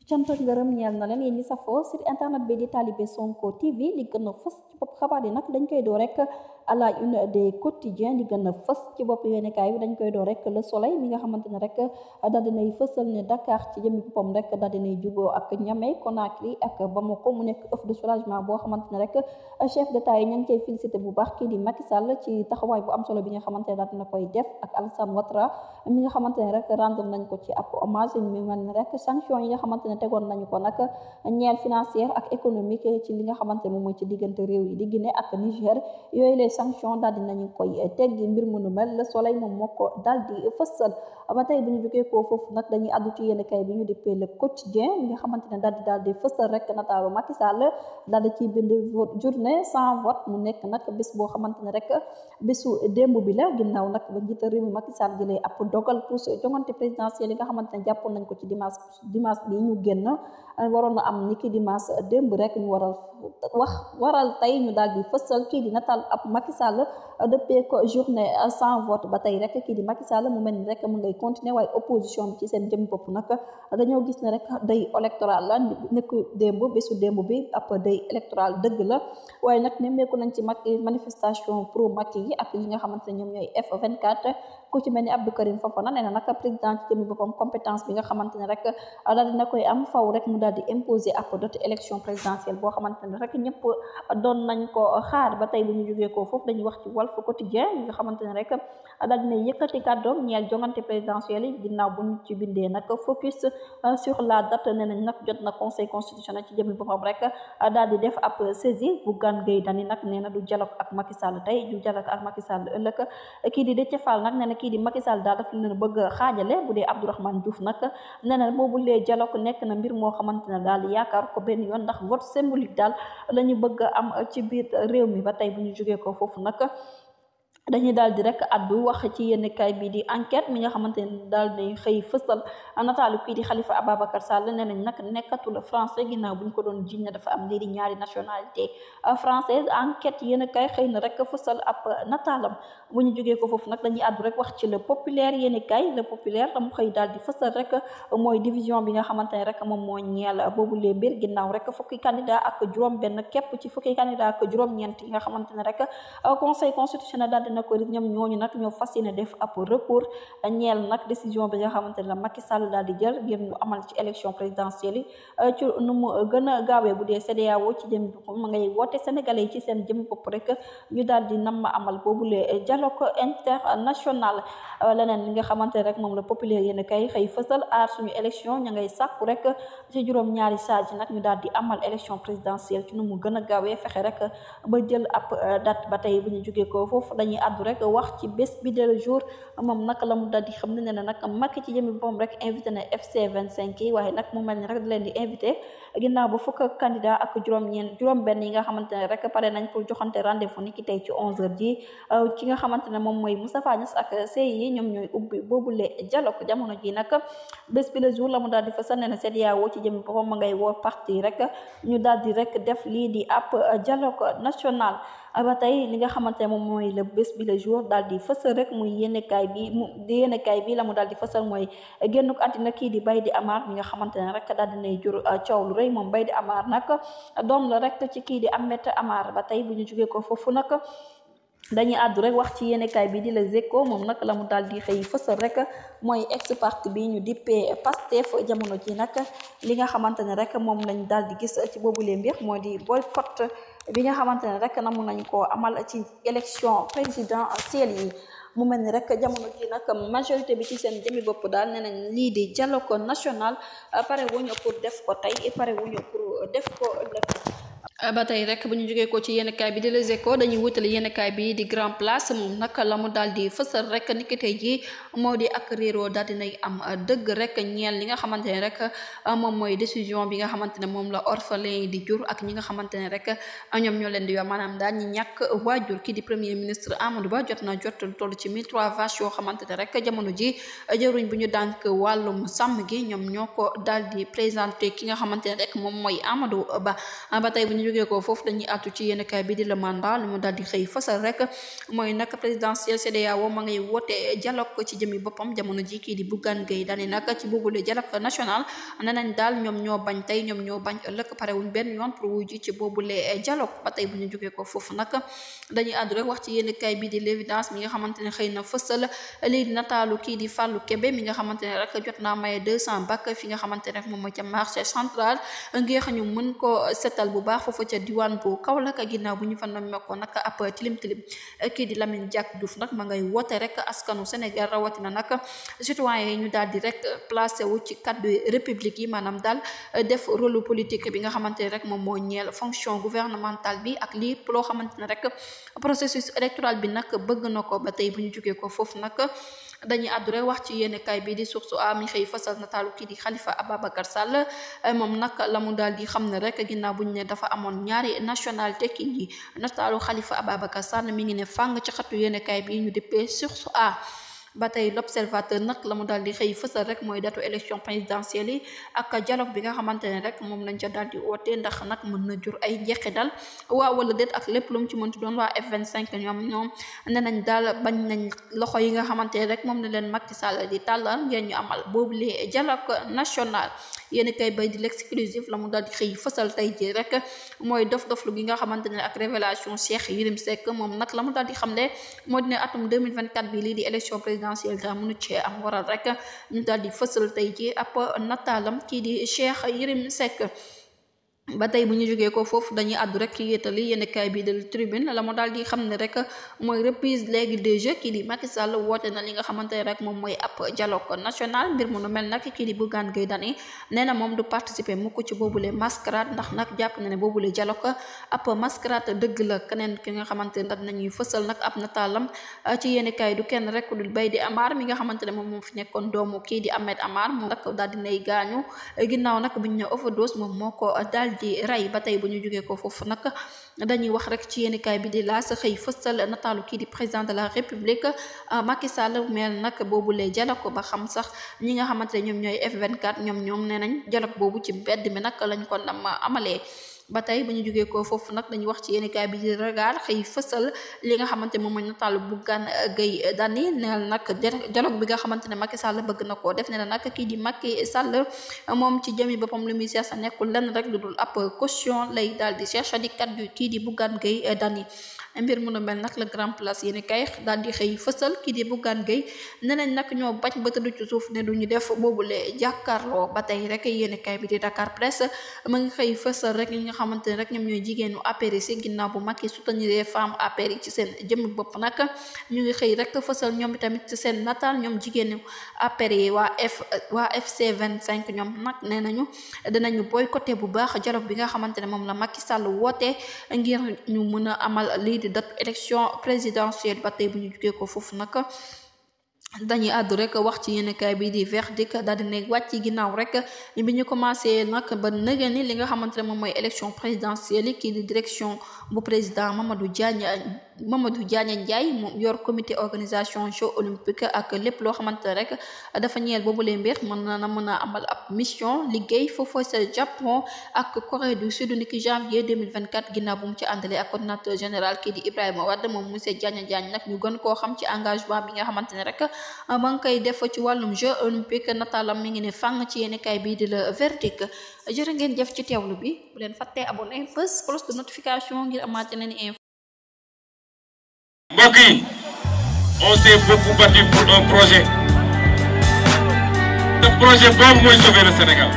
cant ak ngërëm ñeel na leen yéen ñi safoo sur internet bi di Talibé Sonko TV li gën a fës ci bopp xabaar yi nag dañ koy door rek à la une des quotidiens li gën a fës ci bopp yéenekaay bi dañ koy door rek le soleil mi nga xamante ne rek daal dinay fësal ne Dakar ci jëmmi boppam rek daal dinay juboo ak Niamey Conakry ak Bamako mu nekk œuf de soulagement boo xamante ne rek chef d'état yi ña ngi koy félicité bu baax kii di Macky Sall ci taxawaay bu am solo bi nga xamante ne daal dina koy def ak Alassane Ouattara mi nga xamante ne rek rendre nañ ko ci ab hommage mi mel ne rek sanction yi nga xamante ne tegoon nañu ko nag ñeel financière ak économique ci li nga xamante ne moom mooy ci diggante réew yi di Guinée ak Niger yooyu les sanctions daal di nañu koy teggi mbir mu nu mel le soleil moom moo ko daal di fësal ba tey bu ñu jógee koo foofu nag dañuy addu ci yenn kay bi ñu dippee le quotidien mi nga xamante ne daal di fësal rek nataalu Macky Sall daal di ciy bind journée sans vote mu nekk nag bés boo xamante ne rek bésu démb bi la ginnaaw nag ba njiital réew mi Macky Sall jëlee ab dogal pour jongante présidentielle yi nga xamante ne jàppoon nañ ko ci dimanche bi ñu génn waroon na am ni ki dimanche démb rek ñu waral tey ñu daal di fësal kii di nataal ab Macky Sall depuis ko journée sans vote ba tey rek kii di Macky Sall mu mel ni rek mu ngay continuer waaye opposition bi ci seen jëm bopp nag dañoo gis ne rek day électoral la nekk démb bésu démb bi ab day électoral dëgg la waaye nag nemmeeku nañ ci manifestation pro Macky yi ak yi nga xamante ne ñoom ñooy F24 ku ci mel ni Abdou Karim Fofana nee na nag président ci jëmmi boppam compétence bi nga xamante ne rek daal dina koy am faw rek mu daal di imposer ab date élection présidentielle boo xamante ne rek ñëpp doon nañ ko xaar ba tey bu ñu jógee ko foofu dañuy wax ci Walf Quotidien yi nga xamante ne rek daal dina yëkkati kàddoom ñeel jongante présidentielle yi ginnaaw bu ñu ci bindee nag focus sur la date nee nañ nag jot na conseil constitutionnel ci jëmmi boppam rek daal di def ab saisie Bougane Gueye Dany nag nee na du dialogue ak Macky Sall tey du dialogue ak Macky Sall ëllëg kii di Déthié Fall nag nee na kii di Macky Sall daal daf leen bëgg xaajale bu dee Abdourahmane Diouf nag nee na boobu lee dialogue nekk na mbir moo xamante ne daal yaakaar ko benn yoon ndax vote symbolique daal la ñu bëgg am ci biir réew mi ba tey bu ñu jógee ko foofu nag dañuy daal di rek addu wax ci yenn kay bi di enquête mi nga xamante ne daal di xëy fësal nataalu kii di Khalifa Ababacar Sall nee nañ nag nekkatul français ginnaaw bu ñu ko doon jiñ ne dafa am lii di ñaari nationalité française enquête yenn kay xëy na rek fësal ab nataalam bu ñu jógee ko foofu nag dañuy addu rek wax ci le populaire yenn kay le populaire la mu xëy daal di fësal rek mooy division bi nga xamante ne rek moom moo ñeel boobu lee mbir ginnaaw rek fukki candidat ak juróom benn képp ci fukki candidat ak juróom-ñeent yi nga xamante ne rek conseil constitutionnel daal na ko ñoom ñooñu nag ñoo fas yéene def ab recours ñeel nag décision bi nga xamante ne la Macky Sall daal di jël ngir ñu amal ci élection présidentielle yi ci nu mu gën a gaawee bu dee CEDEAO ci jëm boppam ma ngay woote sénégalais yi ci seen jëm bopp rek ñu daal di nam ma amal boobule dialogue international leneen li nga xamante ne rek moom la populaire yéen kay xëy fësal aar suñu élection ña ngay sàkku rek ci juróom-ñaari sages nag ñu daal di amal élection présidentielle ci nu mu gën a gaawee fexe rek ba jël ab date ba tey bu ñu jógee ko foofu dañuy addu rek wax ci bés bi de jour moom nag la mu daal di xam ne nag Macky ci jëmi boppam rek invité na FC 25 yi waaye nag mu mel ni rek di leen di invité ginnaaw ba fukk candidat ak juróom benn yi nga xamante ne rek pare nañ pour joxante rendez-vous ni ki tey ci 11h ji ki nga xamante ne moom mooy Moustapha Niasse ak CI ñoom ñooy ubbi boobule dialogue jamono ji nag bés bi le jour la mu daal di fa sànne na CEDEAO ci jëmi boppam ma ngay woo parti rek ñu daal di rek def lii di ab dialogue national ba tey li nga xamante ne moom mooy le bés bi le jour daal di fësal rek muy yéenekaay bi la mu daal di fësal mooy génnuk àddina kii di Baydi Amar mi nga xamante ne rek daal dinay jur coow lu rëy moom Baydi Amar nag doom la rek ci kii di Ahmed Amar ba tey bu ñu jógee ko foofu nag dañuy àddu rek wax ci yéenekaay bi di Les Échos moom nag la mu daal di xëy fësal rek mooy ex parti bi ñu dippee Pastef jamono ji nag li nga xamante ne rek moom lañ daal di gis ci boobulee mbir moo di boycott bi nga xamante ne rek namu nañ koo amal ci élection présidentielle yi mu mel ni rek jamono ji nag majorité bi ci seen jëmi bopp daal nee nañ lii di dialogue national pare wuñu pour def ko tey pare wuñu pour def ko ëllëg ba tey rek bu ñu jógee ko ci yéenekaay bi di Les Échos dañuy wutale yéenekaay bi di Grand Place moom nag la mu daal di fësal rek niki tey ji moo di ak réeroo daal dinay am dëgg rek ñeel li nga xamante ne rek moom mooy décision bi nga xamante ne moom la orphelin yi di jur ak ñi nga xamante ne rek ñoom ñoo leen di yor maanaam daal ñi ñàkk waajur kii di premier ministre Amadou Ba jot na jot toll ci 1003 vaches yoo xamante ne rek jamono ji jëruñ bu ñu dànk wàllum sàmm gi ñoom ñoo ko daal di présenté ki nga xamante ne rek moom mooy Amadou Ba ba tey bu ñu jógee ko foofu dañuy àttu ci yenn kaay bi di le mandat lu mu daal di xëy fasal rek mooy nag présidentielle CEDEAO ma ngay woote dialogue ci jëmi boppam jamono ji kii di Bougane Gueye Dany nag ci boobule dialogue national nee nañ daal ñoom ñoo bañ tey ñoom ñoo bañ ëllëg pare wuñ benn yoon pour wuju ci boobule dialogue ba tey bu ñu jógee ko foofu nag dañuy àddu rek wax ci yenn kaay bi di l'évidence mi nga xamante ne xëy na fësal lii nataalu kii di Fallou Kébé mi nga xamante ne rek jot naa maye 200 bac fi nga xamante ne rek moom mooy ca marché central ngir ñu mën ko setal bu baax foofu ca diwaan bu Kaolack ginnaaw bu ñu fa nommeekoo nag ab tilim kii di Lamine Diack Diouf nag ma ngay woote rek askanu Sénégal rawatina nag citoyen yi ñu daal di rek placé wu ci cadre république yi maanaam daal def rôle politique bi nga xamante ne rek moom moo ñeel fonction gouvernementale bi ak lii loo xamante ne rek processus électoral bi nag bëgg na ko ba tey bu ñu jógee ko foofu nag dañuy àddu rek wax ci yenn kaay bi di Source A mi xëy fasal nataalu kii di Khalifa Ababacar Sall moom nag la mu daal di xam ne rek ginnaaw bu ñu ne dafa amoon ñaari nationalité kii di nataalu Khalifa Ababacar Sall mi ngi ne fàng ci xatu yenn kaay bi ñu dippee Source A. ba tey l'observateur nag la mu daal di xëy fësal rek mooy datu élection présidentielle yi ak dialogue bi nga xamante ne rek moom lañ ca daal di oote ndax nag mën na jur ay njeexi dal waaw wala déet ak lépp lu mu ci mënti doon waa F25 ñoom ne nañ daal bañ nañ loxo yi nga xamante ne rek moom la leen Macky Sall di tàllal ngeen ñu amal boobu lee dialogue national yéen kay bay di l'exclusif la mu daal di xëy fësal tey ji rek mooy dof-doflu gi nga xamante ne ak révélation Cheikh Yérim Seck moom nag la mu daal di xam ne moo dina atum 2024 bi lii di élection présidentielle ga mënu cee am waral rek ñu daal di fësal tey ji ab nataalam kii di Cheikh Yérim Seck ba tey bu ñu jógee ko foofu dañuy àddu rek yéetali yenn kaay bi de tribune la mu daal di xam ne rek mooy reprise léegi des jeux kii di Macky Sall woote na li nga xamante ne rek moom mooy ab dialogue national mbir mu nu mel nag kii di Bougane Gueye Dany nee na moom du participer mukk ci boobule mascarade ndax nag jàpp na ne boobule dialogue ab mascarade dëgg la keneen ki nga xamante ne nañuy fësal nag ab nataalam ci yenn kaay du kenn rek dul bay di Amar mi nga xamante ne moom fi nekkoon doomu kii di Ahmed Amar moom nag daal di nay gaañu ginnaaw nag bu ñu ne overdose moom moo ko daal di ray ba tey bu ñu jógee ko foofu nag dañuy wax rek ci yenn kaay bi di laas xëy fësal nataalu kii di président de la république Macky Sall mel nag boobu lee dialogue ba xam sax ñi nga xamante ne ñoom ñooy F24 ñoom nee nañ dialogue boobu ci mbedd mi nag lañ ko nam amalee ba tey bu ñu jógee ko foofu nag dañuy wax ci yenn kaay bi di regard xëy fësal li nga xamante moom mooy nataalu Bougane Gueye Dany neel nag dialogue bi nga xamante ne Macky Sall bëgg na koo def ne na nag kii di Macky Sall moom ci jëmi boppam lu muy cherche nekkul lenn rek lu dul ab caution lay daal di cherche di kat yu kii di Bougane Gueye Dany mbir mu nu mel nag la grand place yéen kay daal di xëy fësal kii di Bougane Gueye nee nañ nag ñoo bañ ba tëdd ci suuf ne duñu def boobule jàkkaarloo ba tey rek yéen kay bi di Dakar Presse ma ngi xëy fësal rek ñi nga xamante ne rek ñoom ñooy jigéenu APR yi si ginnaaw bu Macky soutenir femmes APR yi ci seen jëmmi bopp nag ñu ngi xëy rek fësal ñoom tamit ci seen nataal ñoom jigéenu APR yi waa FC 25 ñoom nag nee nañu dinañu boycotté bu baax dialogue bi nga xamante ne moom la Macky Sall woote ngir ñu mën a amal lii di date élection présidentielle ba tey bu ñu jugee ko foofu nag dañuy àddu rek wax ci yenn kaay bi di verdict daal di ne wàcc ginnaaw rek bi ñu commencé nag ba nëgë ni li nga xamante ne moom mooy élection présidentielle kii di direction bu président Mamadou Diagne Ndiaye moom yor comité organisation jeux olympique ak lépp loo xamante ne rek dafa ñeel boobu lee mbir mën a amal ab mission liggéey foofu sa Japon ak Corée du Sud niki janvier 2024 ginnaaw bu mu ci àndalee ak coordinateur général kii di Ibrahima Wade moom monsieur Diagne nag ñu gën koo xam ci engagement bi nga xamante ne rek ma ngi koy def ci wàllum jeu olympique nataalam mi ngi ne fàng ci yenn kaay bii di la verdict jërë ngeen jëf ci teewlu bi bu leen fàttee abonné bës cloche de notification ngir amaat yeneen info. Mbokk yi, on s'est beaucoup battu pour un projet. Ce projet boobu mooy sauver le Sénégal.